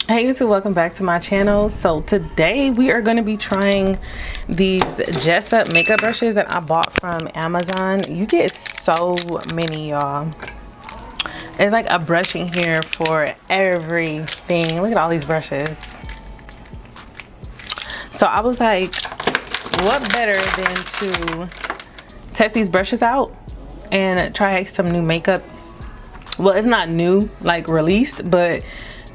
Hey YouTube, welcome back to my channel. So today we are going to be trying these Jessup makeup brushes that I bought from Amazon. You get so many, y'all. It's like a brushing here for everything. Look at all these brushes. So I was like, what better than to test these brushes out and try some new makeup. Well, it's not new, like released, but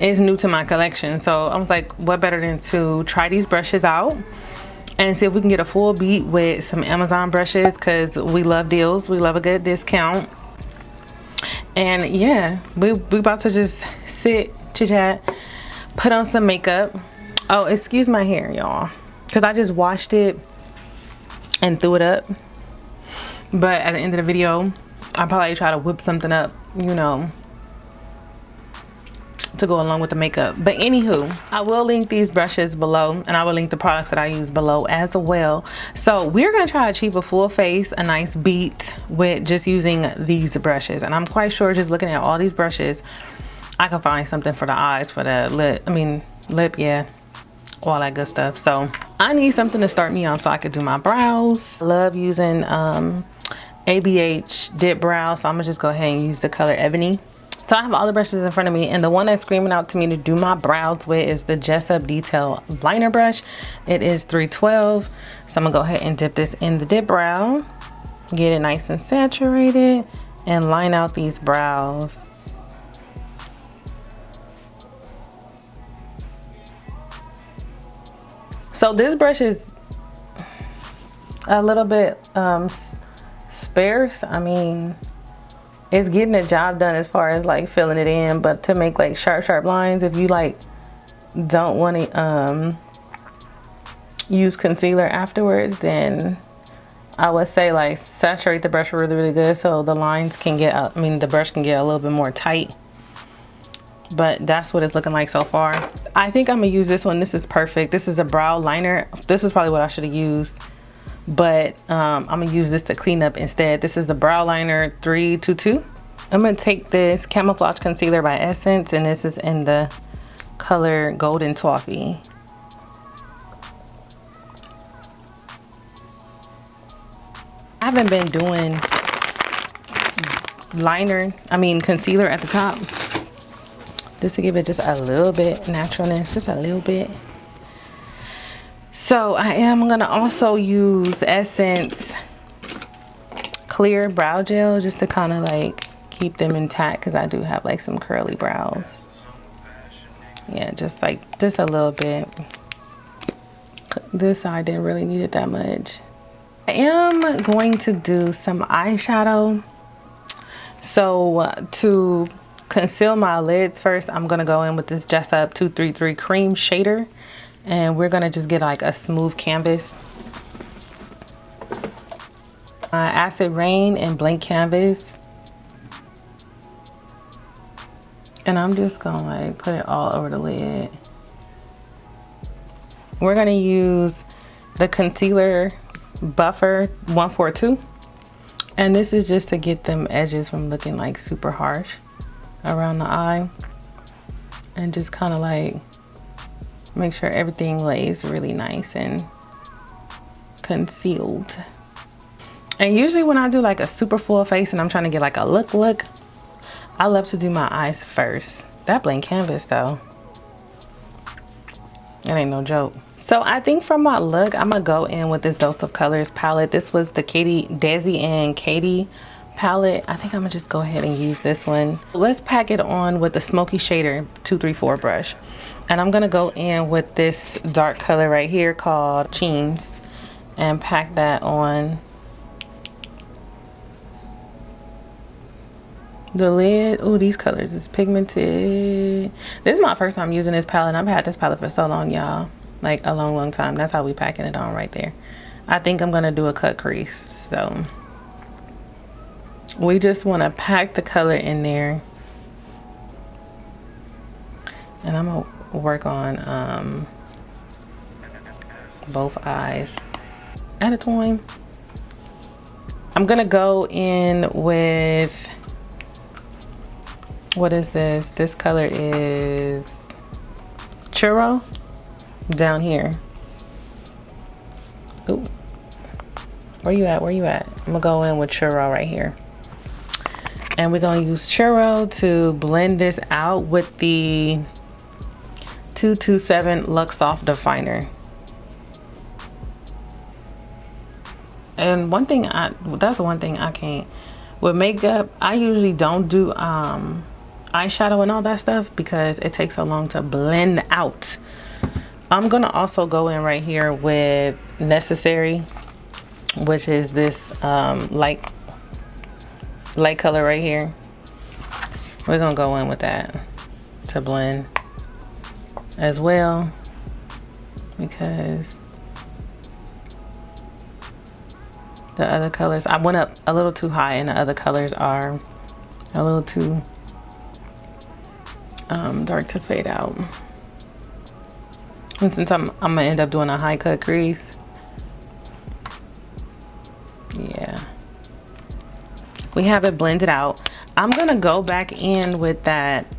it's new to my collection. So I was like, what better than to try these brushes out and see if we can get a full beat with some Amazon brushes, because we love deals, we love a good discount. And yeah, we about to just sit, chit chat, put on some makeup. Oh, excuse my hair, y'all, because I just washed it and threw it up. But at the end of the video, I'll probably try to whip something up, you know, to go along with the makeup. But anywho, I will link these brushes below, and I will link the products that I use below as well. So we're gonna try to achieve a full face, a nice beat with just using these brushes. And I'm quite sure just looking at all these brushes, I can find something for the eyes, for the lip, yeah, all that good stuff. So I need something to start me off so I could do my brows. I love using ABH dip brow, so I'm gonna just go ahead and use the color Ebony. So I have all the brushes in front of me, and the one that's screaming out to me to do my brows with is the Jessup Detail Liner Brush. It is 312. So I'm gonna go ahead and dip this in the dip brow, get it nice and saturated, and line out these brows. So this brush is a little bit sparse. I mean, it's getting the job done as far as like filling it in, but to make like sharp lines, if you like don't want to use concealer afterwards, then I would say like saturate the brush really good so the lines can get the brush can get a little bit more tight. But that's what it's looking like so far. I think I'm gonna use this one. This is perfect. This is a brow liner. This is probably what I should have used, but I'm gonna use this to clean up instead. This is the brow liner 322. I'm gonna take this Camouflage Concealer by Essence, and this is in the color Golden Toffee. I haven't been doing concealer at the top, just to give it just a little bit naturalness, just a little bit. So I am gonna also use Essence clear brow gel just to kind of like keep them intact, because I do have like some curly brows. Yeah, just a little bit. This side didn't really need it that much. I am going to do some eyeshadow. So to conceal my lids first, I'm gonna go in with this Jessup 233 cream shader, and we're gonna just get like a smooth canvas. Acid Rain and Blank Canvas, and I'm just gonna like put it all over the lid. We're gonna use the concealer buffer 142, and this is just to get them edges from looking like super harsh around the eye, and just kind of like make sure everything lays really nice and concealed. And usually when I do like a super full face and I'm trying to get like a look, I love to do my eyes first. That blank canvas though, it ain't no joke. So I think for my look, I'm gonna go in with this Dose of Colors palette. This was the DESI and KATY palette. I think I'm gonna just go ahead and use this one. Let's pack it on with the Smoky Shader 234 brush. And I'm gonna go in with this dark color right here called Jeans and pack that on the lid. Oh, these colors is pigmented. This is my first time using this palette. I've had this palette for so long, y'all, like a long time. That's how we packing it on right there. I think I'm gonna do a cut crease. So we just want to pack the color in there, and I'm gonna work on both eyes at a time. I'm gonna go in with, what is this? This color is churro down here. Ooh. Where you at? Where you at? I'm gonna go in with churro right here. And we're gonna use churro to blend this out with the 227 Luxe Soft Definer. And that's one thing I can't with makeup. I usually don't do eyeshadow and all that stuff because it takes so long to blend out. I'm gonna also go in right here with Necessary, which is this light color right here. We're gonna go in with that to blend as well, because the other colors, I went up a little too high and the other colors are a little too dark to fade out. And since I'm gonna end up doing a high cut crease, yeah, we have it blended out. I'm gonna go back in with that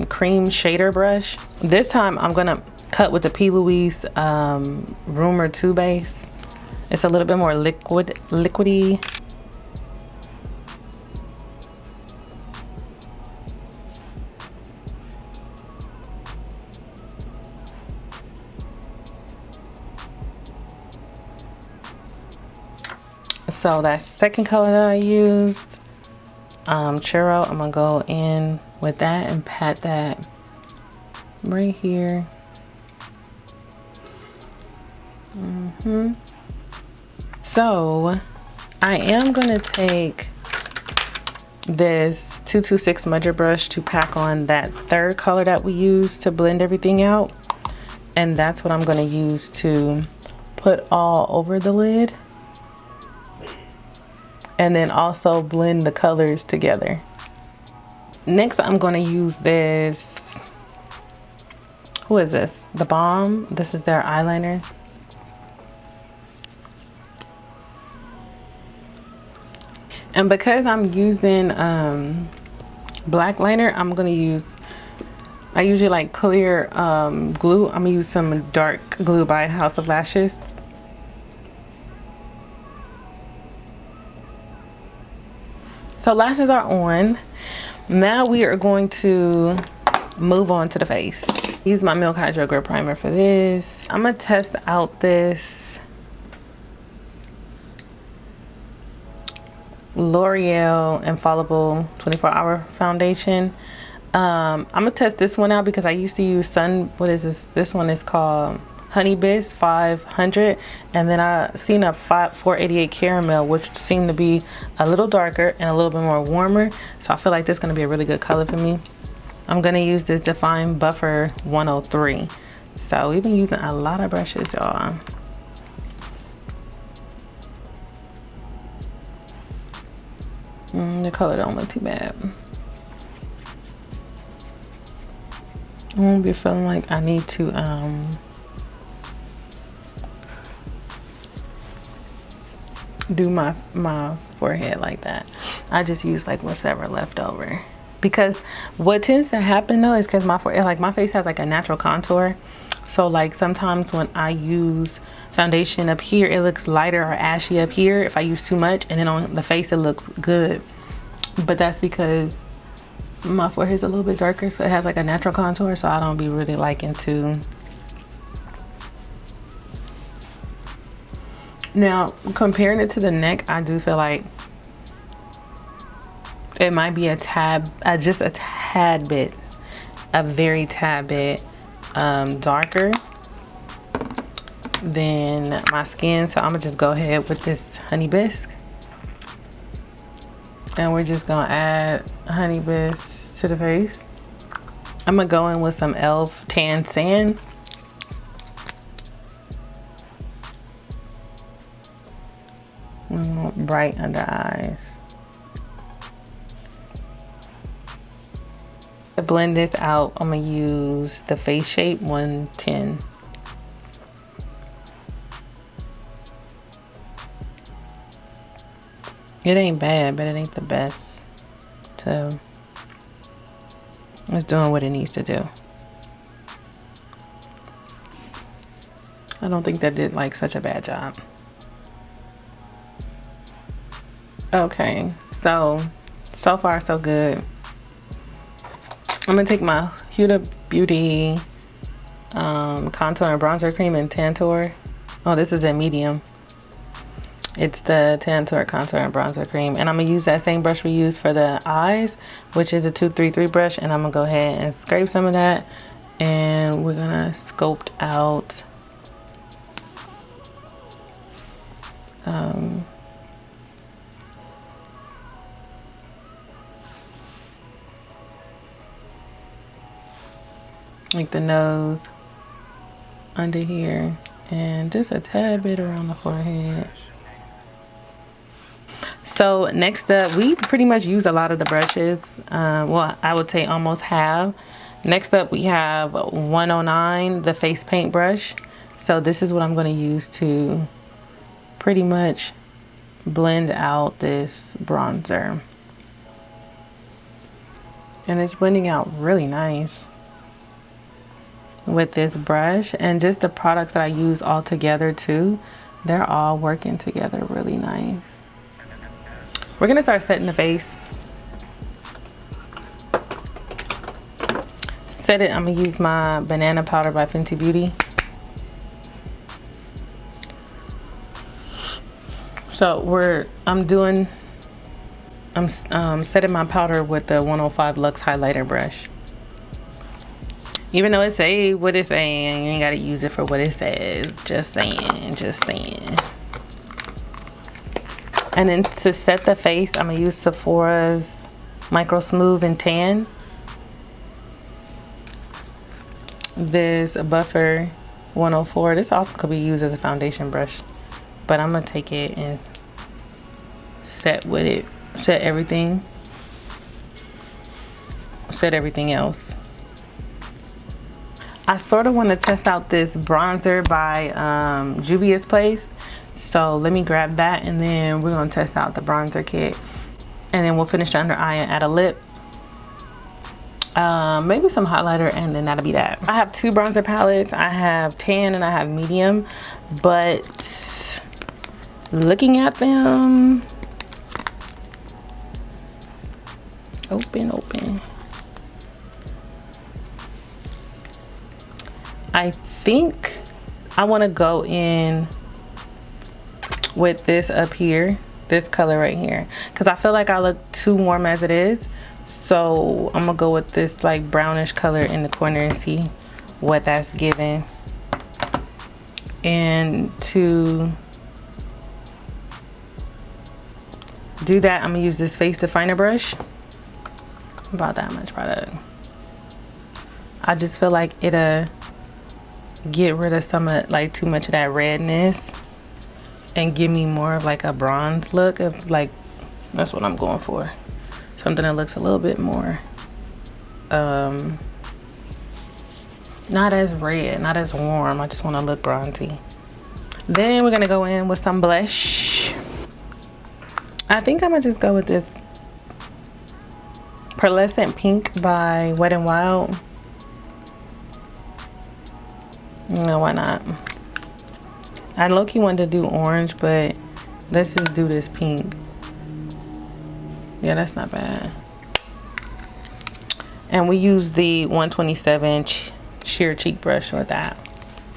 cream shader brush. This time I'm gonna cut with the P. Louise Rumor 2 base. It's a little bit more liquidy. So that second color that I used, churro, I'm gonna go in with that and pat that right here. So I am gonna take this 226 smudger brush to pack on that third color that we used to blend everything out, and that's what I'm gonna use to put all over the lid, and then also blend the colors together. Next, I'm gonna use this, who is this? The Balm. This is their eyeliner. And because I'm using black liner, I'm gonna use, I usually like clear glue. I'm gonna use some dark glue by House of Lashes. So lashes are on. Now we are going to move on to the face. Use my Milk Hydro Grip Primer for this. I'm gonna test out this L'Oreal Infallible 24-Hour Foundation. I'm gonna test this one out because I used to use what is this? This one is called Honey Bizz 500, and then I seen a 488 Caramel, which seemed to be a little darker and a little bit more warmer. So I feel like this is gonna be a really good color for me. I'm gonna use this Define Buffer 103. So we've been using a lot of brushes, y'all. The color don't look too bad. I won't be feeling like I need to do my forehead like that. I just use like whatever left over, because what tends to happen though is because my forehead, like my face has like a natural contour, so like sometimes when I use foundation up here, it looks lighter or ashy up here if I use too much, and then on the face it looks good. But that's because my forehead's a little bit darker, so it has like a natural contour, so I don't be really liking to. Now comparing it to the neck, I do feel like it might be a tad, just a tad bit, a very tad bit darker than my skin. So I'm gonna just go ahead with this Honey Bisque, and we're just gonna add Honey Bisque to the face. I'm gonna go in with some e.l.f. Tan Sand. Bright under eyes. To blend this out, I'm gonna use the Face Shape 110. It ain't bad, but it ain't the best. So it's doing what it needs to do. I don't think that did like such a bad job. Okay, so far so good. I'm gonna take my Huda Beauty contour and bronzer cream in Tantour. Oh, this is in medium. It's the Tantour contour and bronzer cream, and I'm gonna use that same brush we used for the eyes, which is a 233 brush, and I'm gonna go ahead and scrape some of that, and we're gonna sculpt out like the nose under here, and just a tad bit around the forehead. So next up, we pretty much use a lot of the brushes. Well, I would say almost half. Next up, we have 109, the face paint brush. So this is what I'm going to use to pretty much blend out this bronzer. And it's blending out really nice with this brush, and just the products that I use all together too, they're all working together really nice. We're gonna start setting the face. Set it, I'm gonna use my banana powder by Fenty Beauty. So I'm setting my powder with the 105 Luxe highlighter brush. Even though it say what it's saying, you ain't gotta use it for what it says. Just saying, just saying. And then to set the face, I'm gonna use Sephora's Micro Smooth and Tan. This Buffer 104, this also could be used as a foundation brush, but I'm gonna take it and set with it, set everything else. I sort of want to test out this bronzer by Juvia's Place. So let me grab that, and then we're going to test out the bronzer kit. And then we'll finish the under eye and add a lip. Maybe some highlighter, and then that'll be that. I have two bronzer palettes. I have tan and I have medium. But looking at them... Open. I think I want to go in with this up here, this color right here, because I feel like I look too warm as it is. So I'm gonna go with this like brownish color in the corner and see what that's giving. And to do that, I'm gonna use this face definer brush. About that much product. I just feel like it'll get rid of some of like too much of that redness and give me more of like a bronze look of like, that's what I'm going for. Something that looks a little bit more not as red, not as warm. I just want to look bronzy. Then we're gonna go in with some blush. I think I'm gonna just go with this Pearlescent Pink by Wet n Wild. No, why not? I low-key wanted to do orange, but let's just do this pink. Yeah, that's not bad. And we use the 127 sheer cheek brush with that.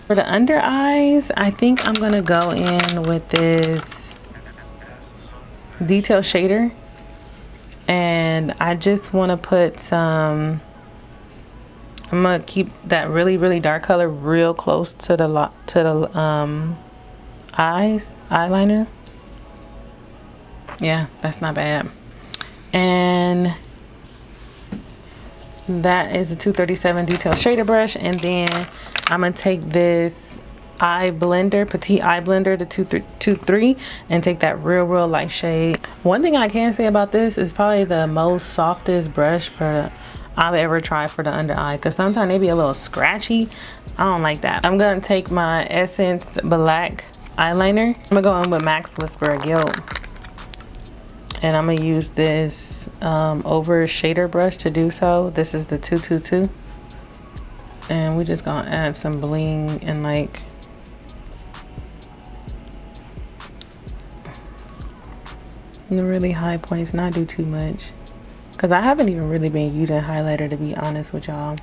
For the under eyes, I think I'm gonna go in with this detail shader, and I just want to put some. I'm gonna keep that really dark color real close to the eyeliner. Yeah, that's not bad. And that is a 237 detail shader brush. And then I'm gonna take this eye blender, petite eye blender, the 223, and take that real light shade. One thing I can say about this is probably the most softest brush I've ever tried for the under eye, because sometimes they be a little scratchy. I don't like that. I'm gonna take my Essence Black eyeliner. I'm gonna go in with Max Whisper Guild, and I'm gonna use this over shader brush to do so. This is the 222, and we're just gonna add some bling and like the really high points, not do too much. Because I haven't even really been using highlighter, to be honest with y'all.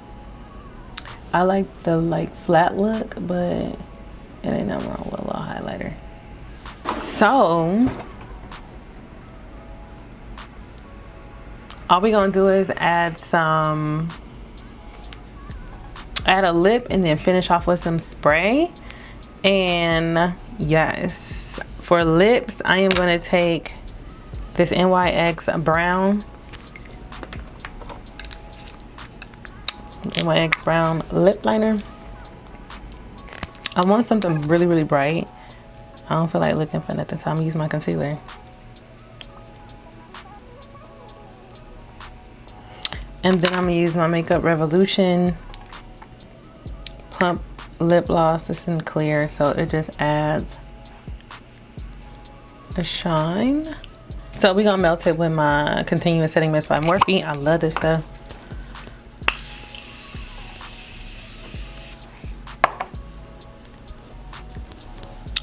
I like the flat look, but it ain't nothing wrong with a little highlighter. So all we gonna do is add a lip and then finish off with some spray. And yes, for lips, I am gonna take this NYX brown lip liner. I want something really, really bright. I don't feel like looking for nothing, so I'm gonna use my concealer. And then I'm gonna use my Makeup Revolution Plump Lip Gloss. This is clear, so it just adds a shine. So we're gonna melt it with my Continuous Setting Mist by Morphe. I love this stuff.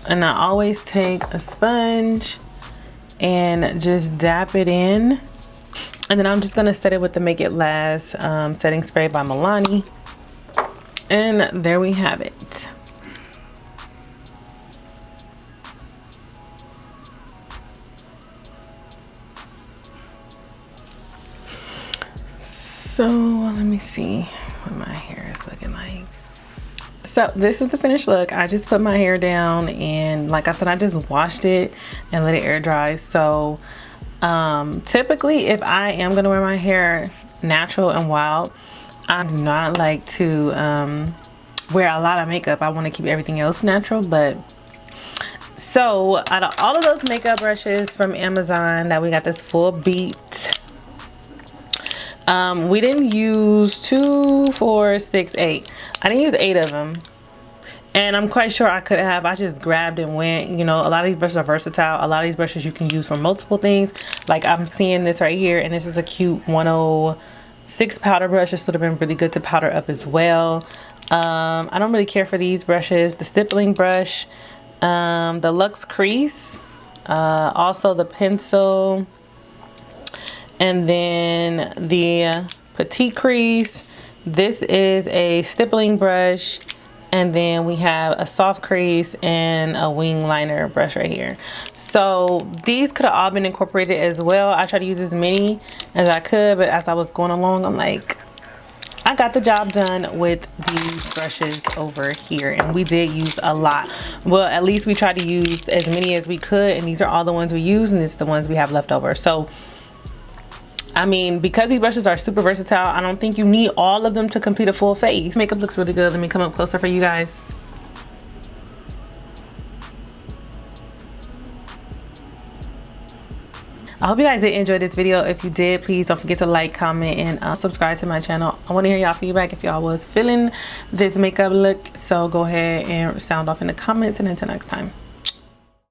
And I always take a sponge and just dap it in. And then I'm just gonna set it with the Make It Last setting spray by Milani. And there we have it. So let me see what my hair is looking like. So this is the finished look. I just put my hair down, and like I said, I just washed it and let it air dry. So typically if I am gonna wear my hair natural and wild, I do not like to wear a lot of makeup. I want to keep everything else natural. But so out of all of those makeup brushes from Amazon that we got, this full beat, we didn't use 2, 4, 6, 8. I didn't use 8 of them, and I'm quite sure I could have. I just grabbed and went. You know, a lot of these brushes are versatile. A lot of these brushes you can use for multiple things. Like I'm seeing this right here, and this is a cute 106 powder brush. This would have been really good to powder up as well. I don't really care for these brushes. The stippling brush, the Luxe Crease, also the pencil, and then the Petite Crease. This is a stippling brush, and then we have a soft crease and a wing liner brush right here. So these could have all been incorporated as well. I tried to use as many as I could, but as I was going along, I'm like, I got the job done with these brushes over here, and we did use a lot. Well, at least we tried to use as many as we could, and these are all the ones we use, and it's the ones we have left over. So I mean, because these brushes are super versatile, I don't think you need all of them to complete a full face. Makeup looks really good. Let me come up closer for you guys. I hope you guys did enjoy this video. If you did, please don't forget to like, comment, and subscribe to my channel. I want to hear y'all feedback if y'all was feeling this makeup look. So go ahead and sound off in the comments, and until next time.